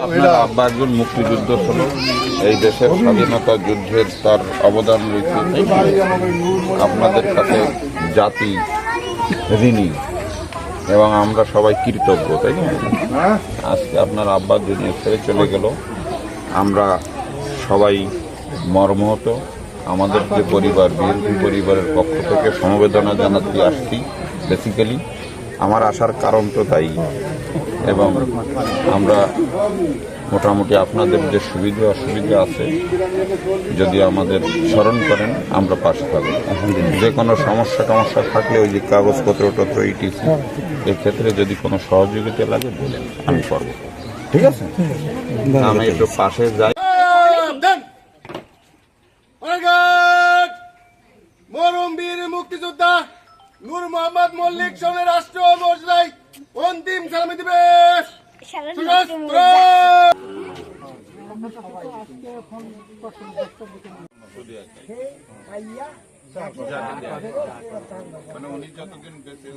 আপনার আব্বা একজন মুক্তিযুদ্ধ ছিল, এই দেশের স্বাধীনতা যুদ্ধের তার অবদান রয়েছে। আপনাদের কাছে জাতি ঋণী এবং আমরা সবাই কৃতজ্ঞ, তাই না? আজকে আপনার আব্বা দুনিয়া ছেড়ে চলে গেল, আমরা সবাই মর্মাহত। আমাদের যে পরিবার, বিএনপি পরিবারের পক্ষ থেকে সমবেদনা জানাতে আসছি। বেসিক্যালি আমার আসার কারণ তো তাই, এবং আমরা মোটামুটি আপনাদের যে সুবিধা অসুবিধা আছে যদি আমাদের স্মরণ করেন আমরা পাশে থাকবো। যে কোনো সমস্যা থাকলে ওই যে কাগজপত্র ইটিসি এক্ষেত্রে যদি কোনো সহযোগিতা লাগে বলেন, আমি করবো। ঠিক আছে, আমি একটু পাশে যাই। মরম বীর মুক্তিযোদ্ধা নূর মোহাম্মদ মল্লিক সামনে রাষ্ট্র মর্যাদায় অন্তিম সালামি দিবে। উনি যতদিন বেঁচে